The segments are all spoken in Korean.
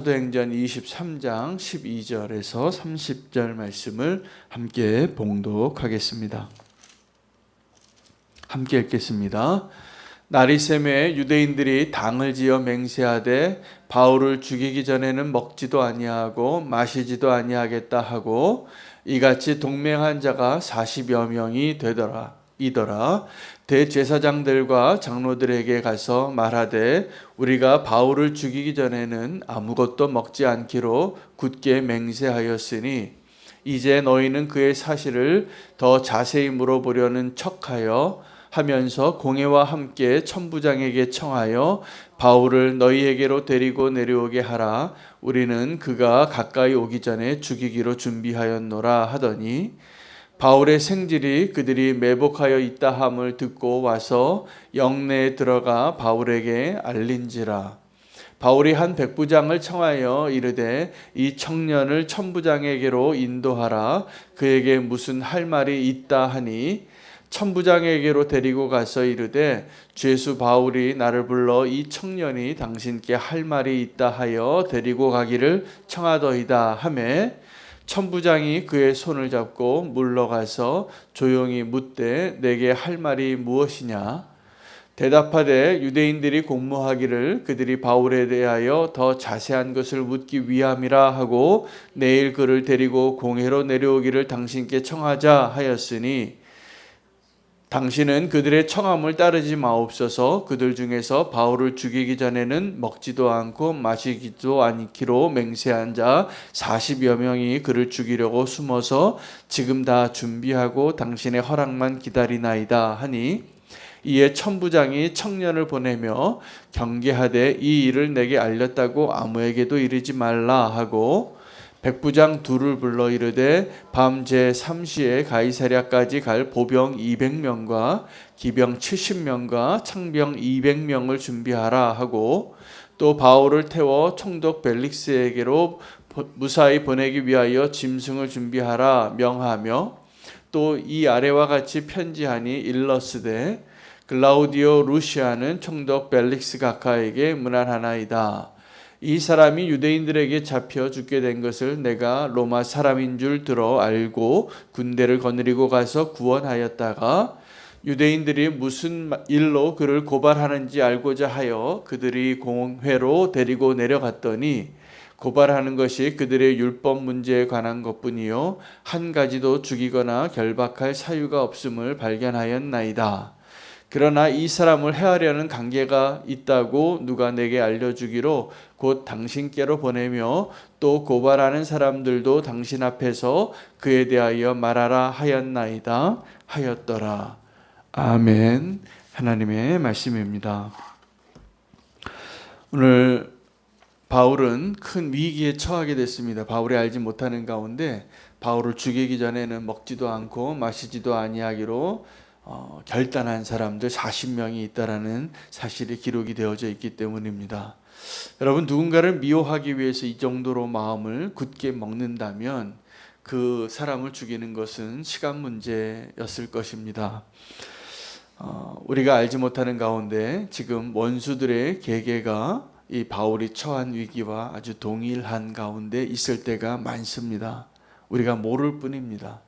사도행전 23장 12절에서 30절 말씀을 함께 봉독하겠습니다. 함께 읽겠습니다. 날이 새매 유대인들이 당을 지어 맹세하되 바울을 죽이기 전에는 먹지도 아니하고 마시지도 아니하겠다 하고 이같이 동맹한 자가 40여 명이 이더라. 대제사장들과 장로들에게 가서 말하되 우리가 바울을 죽이기 전에는 아무것도 먹지 않기로 굳게 맹세하였으니 이제 너희는 그의 사실을 더 자세히 물어보려는 척하여 하면서 공회와 함께 천부장에게 청하여 바울을 너희에게로 데리고 내려오게 하라. 우리는 그가 가까이 오기 전에 죽이기로 준비하였노라 하더니 바울의 생질이 그들이 매복하여 있다 함을 듣고 와서 영내에 들어가 바울에게 알린지라. 바울이 한 백부장을 청하여 이르되 이 청년을 천부장에게로 인도하라. 그에게 무슨 할 말이 있다 하니 천부장에게로 데리고 가서 이르되 죄수 바울이 나를 불러 이 청년이 당신께 할 말이 있다 하여 데리고 가기를 청하더이다 하매 천부장이 그의 손을 잡고 물러가서 조용히 묻되 내게 할 말이 무엇이냐? 대답하되 유대인들이 공모하기를 그들이 바울에 대하여 더 자세한 것을 묻기 위함이라 하고 내일 그를 데리고 공회로 내려오기를 당신께 청하자 하였으니 당신은 그들의 청함을 따르지 마옵소서. 그들 중에서 바울을 죽이기 전에는 먹지도 않고 마시지도 않기로 맹세한 자 40여 명이 그를 죽이려고 숨어서 지금 다 준비하고 당신의 허락만 기다리나이다 하니 이에 천부장이 청년을 보내며 경계하되 이 일을 내게 알렸다고 아무에게도 이르지 말라 하고 백부장 둘을 불러 이르되 밤 제3시에 가이사랴까지 갈 보병 200명과 기병 70명과 창병 200명을 준비하라 하고 또 바울을 태워 총독 벨릭스에게로 무사히 보내기 위하여 짐승을 준비하라 명하며 또 이 아래와 같이 편지하니 일러스되 글라우디오 루시아는 총독 벨릭스 각하에게 문안하나이다. 이 사람이 유대인들에게 잡혀 죽게 된 것을 내가 로마 사람인 줄 들어 알고 군대를 거느리고 가서 구원하였다가 유대인들이 무슨 일로 그를 고발하는지 알고자 하여 그들이 공회로 데리고 내려갔더니 고발하는 것이 그들의 율법 문제에 관한 것뿐이요 한 가지도 죽이거나 결박할 사유가 없음을 발견하였나이다. 그러나 이 사람을 해하려는 관계가 있다고 누가 내게 알려주기로 곧 당신께로 보내며 또 고발하는 사람들도 당신 앞에서 그에 대하여 말하라 하였나이다 하였더라. 아멘. 하나님의 말씀입니다. 오늘 바울은 큰 위기에 처하게 됐습니다. 바울이 알지 못하는 가운데 바울을 죽이기 전에는 먹지도 않고 마시지도 아니하기로 결단한 사람들 40명이 있다라는 사실이 기록이 되어져 있기 때문입니다. 여러분 누군가를 미워하기 위해서 이 정도로 마음을 굳게 먹는다면 그 사람을 죽이는 것은 시간 문제였을 것입니다. 우리가 알지 못하는 가운데 지금 원수들의 계계가 이 바울이 처한 위기와 아주 동일한 가운데 있을 때가 많습니다. 우리가 모를 뿐입니다.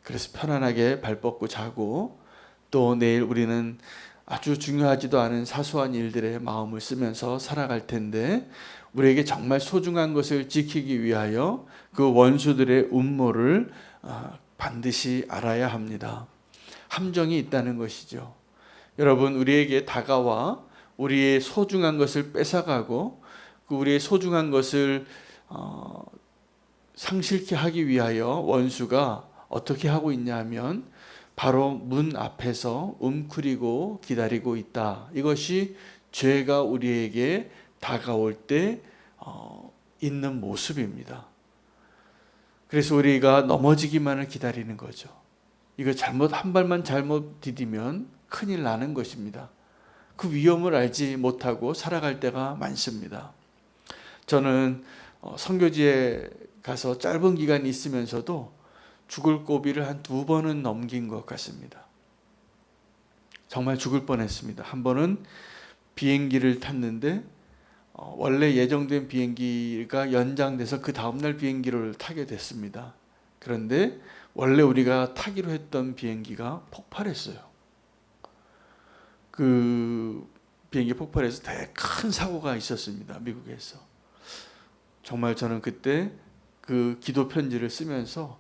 그래서 편안하게 발 뻗고 자고 또 내일 우리는 아주 중요하지도 않은 사소한 일들에 마음을 쓰면서 살아갈 텐데 우리에게 정말 소중한 것을 지키기 위하여 그 원수들의 음모를 반드시 알아야 합니다. 함정이 있다는 것이죠. 여러분 우리에게 다가와 우리의 소중한 것을 뺏어가고 그 우리의 소중한 것을 상실케 하기 위하여 원수가 어떻게 하고 있냐 하면 바로 문 앞에서 웅크리고 기다리고 있다. 이것이 죄가 우리에게 다가올 때 있는 모습입니다. 그래서 우리가 넘어지기만을 기다리는 거죠. 이거 한 발만 잘못 디디면 큰일 나는 것입니다. 그 위험을 알지 못하고 살아갈 때가 많습니다. 저는 선교지에 가서 짧은 기간 있으면서도 죽을 고비를 한 2번은 넘긴 것 같습니다. 정말 죽을 뻔했습니다. 한 번은 비행기를 탔는데 원래 예정된 비행기가 연장돼서 그 다음날 비행기를 타게 됐습니다. 그런데 원래 우리가 타기로 했던 비행기가 폭발했어요. 그 비행기 폭발해서 되게 큰 사고가 있었습니다. 미국에서. 정말 저는 그때 그 기도 편지를 쓰면서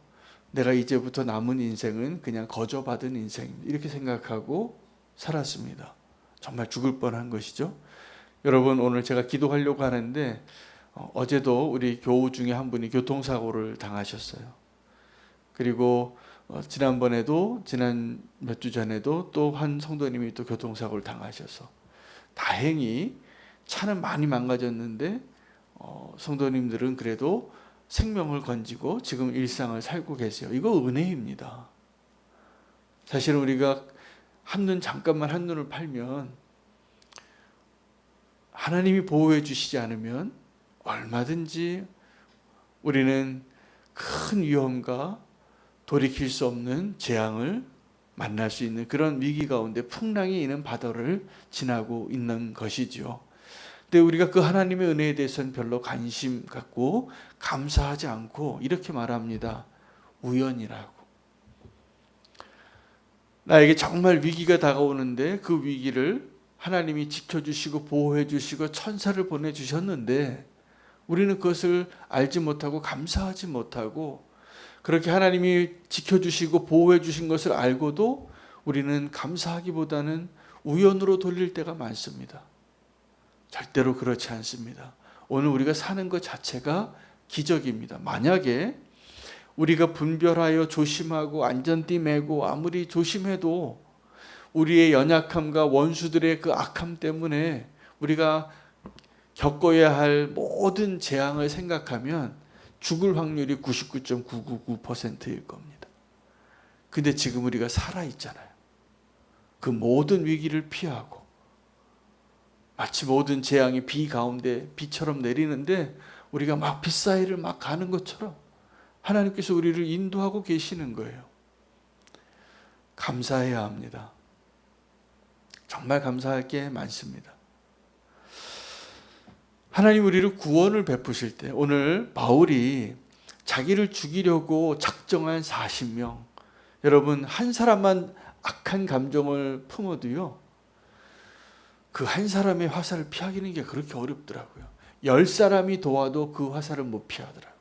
내가 이제부터 남은 인생은 그냥 거저받은 인생 이렇게 생각하고 살았습니다. 정말 죽을 뻔한 것이죠. 여러분, 오늘 제가 기도하려고 하는데 어제도 우리 교우 중에 한 분이 교통사고를 당하셨어요. 그리고 지난번에도 지난 몇 주 전에도 또 한 성도님이 또 교통사고를 당하셔서 다행히 차는 많이 망가졌는데 성도님들은 그래도 생명을 건지고 지금 일상을 살고 계세요. 이거 은혜입니다. 사실은 우리가 잠깐만 한눈을 팔면 하나님이 보호해 주시지 않으면 얼마든지 우리는 큰 위험과 돌이킬 수 없는 재앙을 만날 수 있는 그런 위기 가운데 풍랑이 있는 바다를 지나고 있는 것이지요. 근데 우리가 그 하나님의 은혜에 대해서는 별로 관심 갖고 감사하지 않고 이렇게 말합니다. 우연이라고. 나에게 정말 위기가 다가오는데 그 위기를 하나님이 지켜주시고 보호해 주시고 천사를 보내주셨는데 우리는 그것을 알지 못하고 감사하지 못하고 그렇게 하나님이 지켜주시고 보호해 주신 것을 알고도 우리는 감사하기보다는 우연으로 돌릴 때가 많습니다. 절대로 그렇지 않습니다. 오늘 우리가 사는 것 자체가 기적입니다. 만약에 우리가 분별하여 조심하고 안전띠 매고 아무리 조심해도 우리의 연약함과 원수들의 그 악함 때문에 우리가 겪어야 할 모든 재앙을 생각하면 죽을 확률이 99.999%일 겁니다. 근데 지금 우리가 살아있잖아요. 그 모든 위기를 피하고 마치 모든 재앙이 비 가운데 비처럼 내리는데 우리가 막 빛 사이를 막 가는 것처럼 하나님께서 우리를 인도하고 계시는 거예요. 감사해야 합니다. 정말 감사할 게 많습니다. 하나님 우리를 구원을 베푸실 때 오늘 바울이 자기를 죽이려고 작정한 40명, 여러분 한 사람만 악한 감정을 품어도요 그 한 사람의 화살을 피하기는 게 그렇게 어렵더라고요. 10사람이 도와도 그 화살을 못 피하더라고요.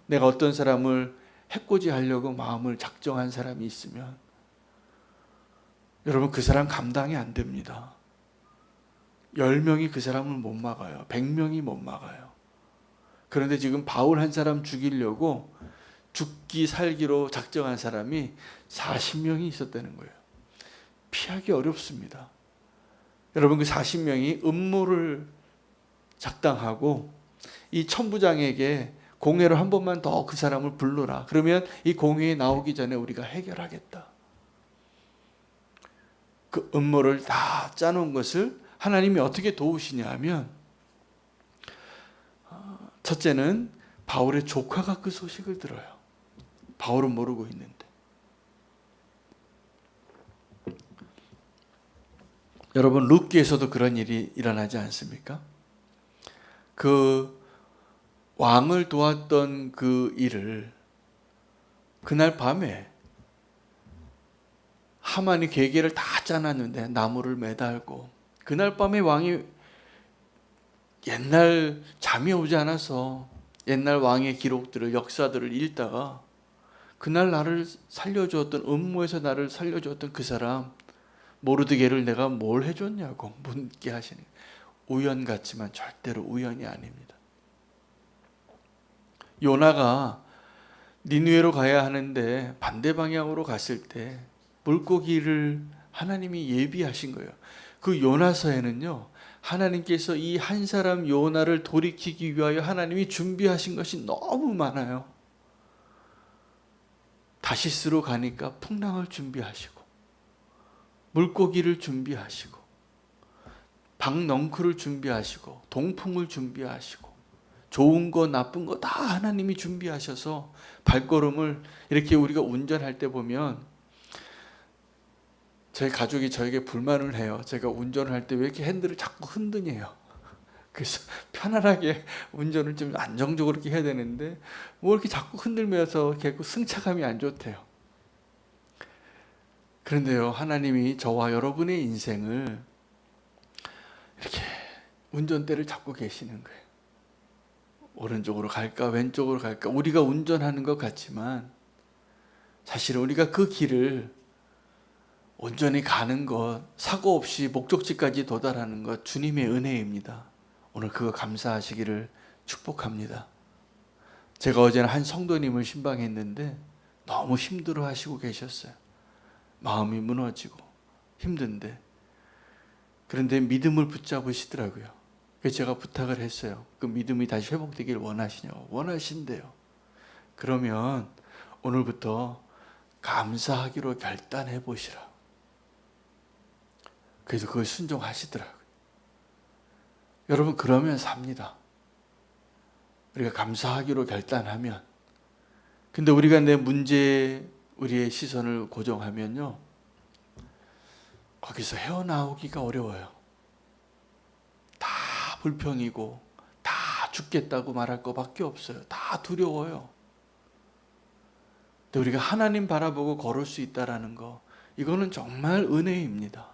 내가 어떤 사람을 해코지하려고 마음을 작정한 사람이 있으면 여러분 그 사람 감당이 안 됩니다. 10명이 그 사람을 못 막아요. 100명이 못 막아요. 그런데 지금 바울 한 사람 죽이려고 죽기 살기로 작정한 사람이 40명이 있었다는 거예요. 피하기 어렵습니다. 여러분 그 40명이 음모를 작당하고 이 천부장에게 공회로 한 번만 더 그 사람을 불러라. 그러면 이 공회에 나오기 전에 우리가 해결하겠다. 그 음모를 다 짜놓은 것을 하나님이 어떻게 도우시냐 하면 첫째는 바울의 조카가 그 소식을 들어요. 바울은 모르고 있는데. 여러분 룻기에서도 그런 일이 일어나지 않습니까? 그 왕을 도왔던 그 일을 그날 밤에 하만이 계계를 다 짜놨는데 나무를 매달고 그날 밤에 왕이 옛날 잠이 오지 않아서 옛날 왕의 기록들을 역사들을 읽다가 그날 나를 살려주었던 음모에서 나를 살려주었던 그 사람 모르드게를 내가 뭘 해줬냐고 묻게 하시는 우연 같지만 절대로 우연이 아닙니다. 요나가 니느웨로 가야 하는데 반대 방향으로 갔을 때 물고기를 하나님이 예비하신 거예요. 그 요나서에는요 하나님께서 이 한 사람 요나를 돌이키기 위하여 하나님이 준비하신 것이 너무 많아요. 다시스로 가니까 풍랑을 준비하시고 물고기를 준비하시고 박넝쿨을 준비하시고 동풍을 준비하시고 좋은 거 나쁜 거 다 하나님이 준비하셔서 발걸음을 이렇게 우리가 운전할 때 보면 저희 가족이 저에게 불만을 해요. 제가 운전을 할 때 왜 이렇게 핸들을 자꾸 흔드냐요. 그래서 편안하게 운전을 좀 안정적으로 이렇게 해야 되는데 뭐 이렇게 자꾸 흔들면서 계속 승차감이 안 좋대요. 그런데요, 하나님이 저와 여러분의 인생을 이렇게 운전대를 잡고 계시는 거예요. 오른쪽으로 갈까 왼쪽으로 갈까 우리가 운전하는 것 같지만 사실 우리가 그 길을 온전히 가는 것, 사고 없이 목적지까지 도달하는 것 주님의 은혜입니다. 오늘 그거 감사하시기를 축복합니다. 제가 어제는 한 성도님을 신방했는데 너무 힘들어 하시고 계셨어요. 마음이 무너지고 힘든데, 그런데 믿음을 붙잡으시더라고요. 그래서 제가 부탁을 했어요. 그 믿음이 다시 회복되길 원하시냐고. 원하신대요. 그러면 오늘부터 감사하기로 결단해 보시라. 그래서 그걸 순종하시더라고요. 여러분, 그러면 삽니다. 우리가 감사하기로 결단하면. 근데 우리가 내 문제에 우리의 시선을 고정하면요, 거기서 헤어나오기가 어려워요. 다 불평이고 다 죽겠다고 말할 것밖에 없어요. 다 두려워요. 근데 우리가 하나님 바라보고 걸을 수 있다라는 거, 이거는 정말 은혜입니다.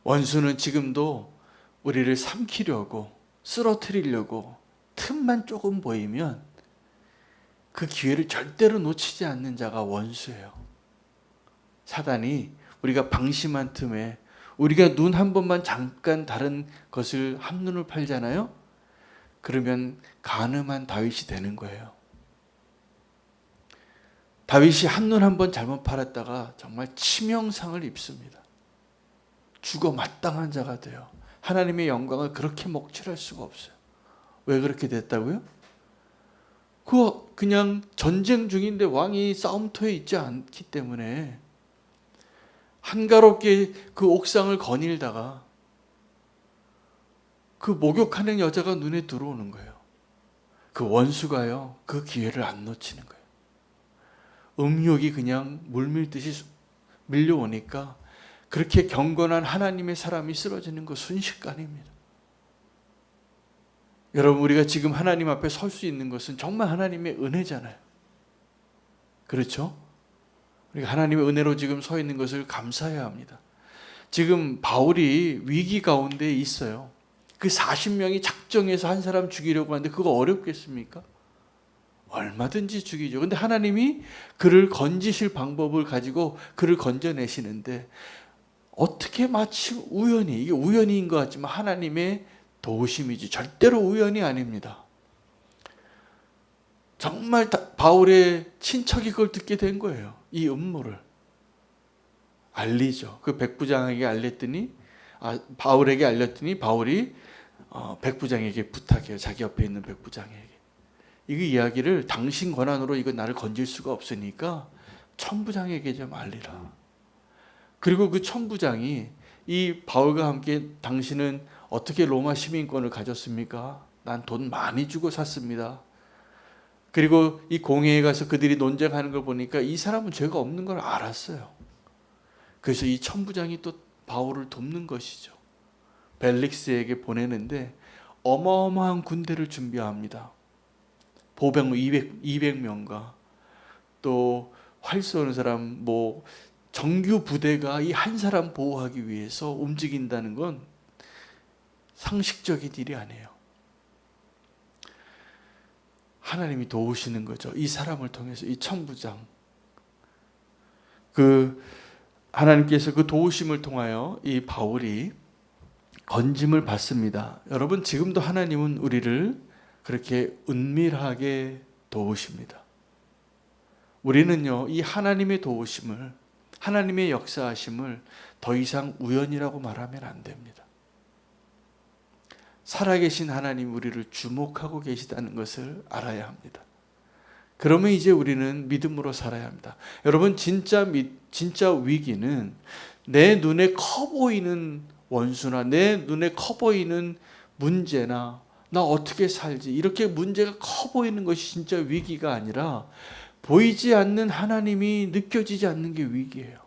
원수는 지금도 우리를 삼키려고, 쓰러뜨리려고 틈만 조금 보이면 그 기회를 절대로 놓치지 않는 자가 원수예요. 사단이 우리가 방심한 틈에, 우리가 눈 한 번만 잠깐 다른 것을 한눈을 팔잖아요. 그러면 간음한 다윗이 되는 거예요. 다윗이 한눈 한 번 잘못 팔았다가 정말 치명상을 입습니다. 죽어 마땅한 자가 돼요. 하나님의 영광을 그렇게 목출할 수가 없어요. 왜 그렇게 됐다고요? 그냥 전쟁 중인데 왕이 싸움터에 있지 않기 때문에 한가롭게 그 옥상을 거닐다가 그 목욕하는 여자가 눈에 들어오는 거예요. 그 원수가요, 그 기회를 안 놓치는 거예요. 음욕이 그냥 물밀듯이 밀려오니까 그렇게 경건한 하나님의 사람이 쓰러지는 거 순식간입니다. 여러분, 우리가 지금 하나님 앞에 설 수 있는 것은 정말 하나님의 은혜잖아요. 그렇죠? 우리가 하나님의 은혜로 지금 서 있는 것을 감사해야 합니다. 지금 바울이 위기 가운데 있어요. 그 40명이 작정해서 한 사람 죽이려고 하는데 그거 어렵겠습니까? 얼마든지 죽이죠. 근데 하나님이 그를 건지실 방법을 가지고 그를 건져내시는데, 어떻게 마치 우연히, 이게 우연인 것 같지만 하나님의 도우심이지 절대로 우연이 아닙니다. 정말 바울의 친척이 그걸 듣게 된 거예요. 이 음모를 알리죠. 그 백부장에게 알렸더니, 바울에게 알렸더니 바울이 백부장에게 부탁해요. 자기 옆에 있는 백부장에게. 이 이야기를 당신 권한으로 이거 나를 건질 수가 없으니까 천부장에게 좀 알리라. 그리고 그 천부장이 이 바울과 함께, 당신은 어떻게 로마 시민권을 가졌습니까? 난 돈 많이 주고 샀습니다. 그리고 이 공회에 가서 그들이 논쟁하는 걸 보니까 이 사람은 죄가 없는 걸 알았어요. 그래서 이 천부장이 또 바울을 돕는 것이죠. 벨릭스에게 보내는데 어마어마한 군대를 준비합니다. 보병 200명과 또 활 쏘는 사람, 정규 부대가 이 한 사람 보호하기 위해서 움직인다는 건 상식적인 일이 아니에요. 하나님이 도우시는 거죠. 이 사람을 통해서, 이 천부장. 하나님께서 그 도우심을 통하여 이 바울이 건짐을 받습니다. 여러분, 지금도 하나님은 우리를 그렇게 은밀하게 도우십니다. 우리는요, 이 하나님의 도우심을, 하나님의 역사하심을 더 이상 우연이라고 말하면 안 됩니다. 살아계신 하나님 우리를 주목하고 계시다는 것을 알아야 합니다. 그러면 이제 우리는 믿음으로 살아야 합니다. 여러분, 진짜 위기는 내 눈에 커 보이는 원수나 내 눈에 커 보이는 문제나 나 어떻게 살지, 이렇게 문제가 커 보이는 것이 진짜 위기가 아니라 보이지 않는 하나님이 느껴지지 않는 게 위기예요.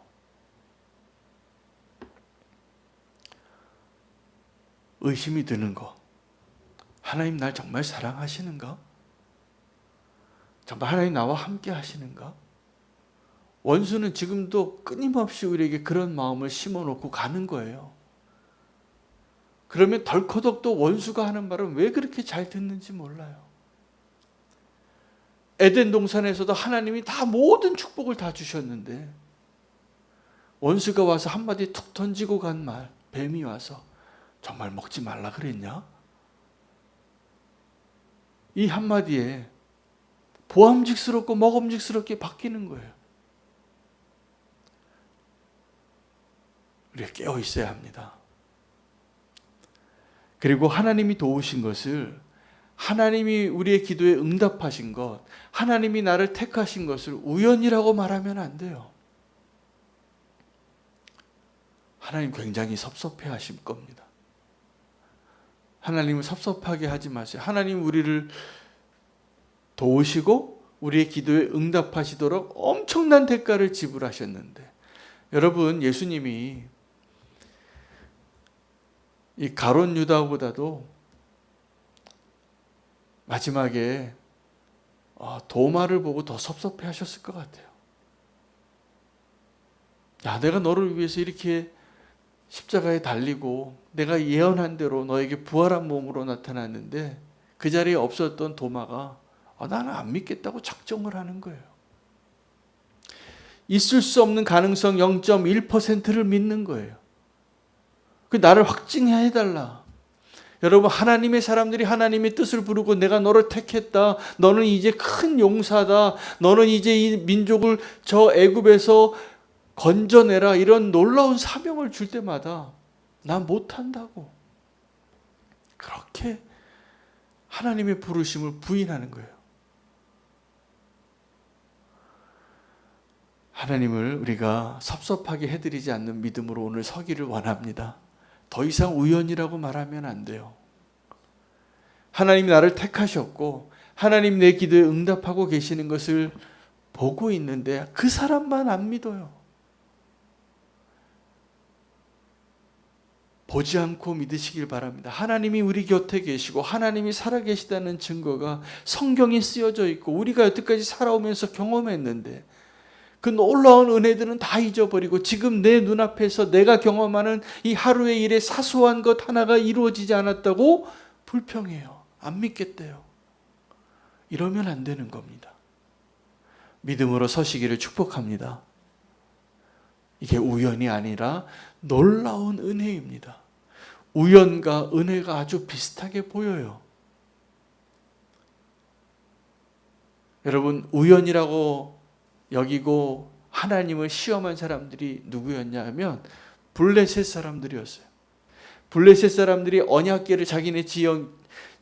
의심이 드는 거. 하나님 날 정말 사랑하시는가? 정말 하나님 나와 함께 하시는가? 원수는 지금도 끊임없이 우리에게 그런 마음을 심어놓고 가는 거예요. 그러면 덜커덕 또 원수가 하는 말은 왜 그렇게 잘 듣는지 몰라요. 에덴 동산에서도 하나님이 다 모든 축복을 다 주셨는데 원수가 와서 한마디 툭 던지고 간 말, 뱀이 와서 정말 먹지 말라 그랬냐? 이 한마디에 보암직스럽고 먹음직스럽게 바뀌는 거예요. 우리가 깨어 있어야 합니다. 그리고 하나님이 도우신 것을, 하나님이 우리의 기도에 응답하신 것, 하나님이 나를 택하신 것을 우연이라고 말하면 안 돼요. 하나님 굉장히 섭섭해 하실 겁니다. 하나님을 섭섭하게 하지 마세요. 하나님 우리를 도우시고 우리의 기도에 응답하시도록 엄청난 대가를 지불하셨는데, 여러분, 예수님이 이 가룟 유다보다도 마지막에 도마를 보고 더 섭섭해 하셨을 것 같아요. 야, 내가 너를 위해서 이렇게 십자가에 달리고 내가 예언한 대로 너에게 부활한 몸으로 나타났는데 그 자리에 없었던 도마가 나는 안 믿겠다고 작정을 하는 거예요. 있을 수 없는 가능성 0.1%를 믿는 거예요. 그 나를 확증해달라. 여러분, 하나님의 사람들이 하나님의 뜻을 부르고 내가 너를 택했다. 너는 이제 큰 용사다. 너는 이제 이 민족을 저 애굽에서 건져내라. 이런 놀라운 사명을 줄 때마다 난 못한다고. 그렇게 하나님의 부르심을 부인하는 거예요. 하나님을 우리가 섭섭하게 해드리지 않는 믿음으로 오늘 서기를 원합니다. 더 이상 우연이라고 말하면 안 돼요. 하나님이 나를 택하셨고 하나님 내 기도에 응답하고 계시는 것을 보고 있는데 그 사람만 안 믿어요. 보지 않고 믿으시길 바랍니다. 하나님이 우리 곁에 계시고 하나님이 살아계시다는 증거가 성경에 쓰여져 있고 우리가 여태까지 살아오면서 경험했는데 그 놀라운 은혜들은 다 잊어버리고 지금 내 눈앞에서 내가 경험하는 이 하루의 일에 사소한 것 하나가 이루어지지 않았다고 불평해요. 안 믿겠대요. 이러면 안 되는 겁니다. 믿음으로 서시기를 축복합니다. 이게 우연이 아니라 놀라운 은혜입니다. 우연과 은혜가 아주 비슷하게 보여요. 여러분, 우연이라고 여기고 하나님을 시험한 사람들이 누구였냐 하면 블레셋 사람들이었어요. 블레셋 사람들이 언약궤를 자기네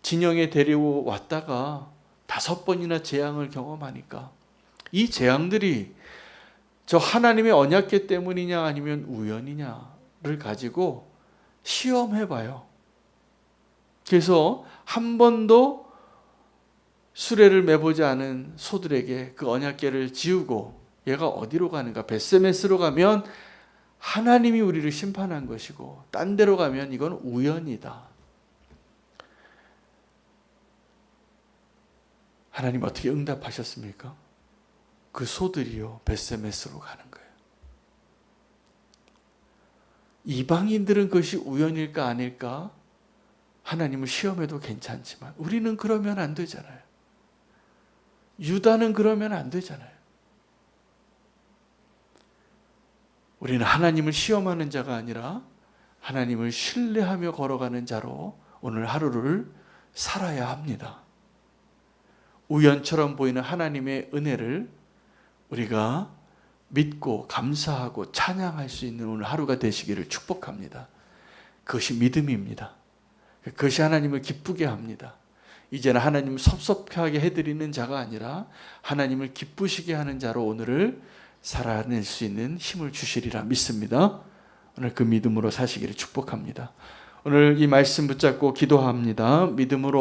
진영에 데려왔다가 5번이나 재앙을 경험하니까 이 재앙들이 저 하나님의 언약궤 때문이냐 아니면 우연이냐를 가지고 시험해봐요. 그래서 한 번도 수레를 매보지 않은 소들에게 그 언약궤를 지우고 얘가 어디로 가는가? 벳세메스로 가면 하나님이 우리를 심판한 것이고 딴 데로 가면 이건 우연이다. 하나님 어떻게 응답하셨습니까? 그 소들이요 벳세메스로 가는 거예요. 이방인들은 그것이 우연일까 아닐까? 하나님을 시험해도 괜찮지만 우리는 그러면 안 되잖아요. 유다는 그러면 안 되잖아요. 우리는 하나님을 시험하는 자가 아니라 하나님을 신뢰하며 걸어가는 자로 오늘 하루를 살아야 합니다. 우연처럼 보이는 하나님의 은혜를 우리가 믿고 감사하고 찬양할 수 있는 오늘 하루가 되시기를 축복합니다. 그것이 믿음입니다. 그것이 하나님을 기쁘게 합니다. 이제는 하나님을 섭섭하게 해드리는 자가 아니라 하나님을 기쁘시게 하는 자로 오늘을 살아낼 수 있는 힘을 주시리라 믿습니다. 오늘 그 믿음으로 사시기를 축복합니다. 오늘 이 말씀 붙잡고 기도합니다. 믿음으로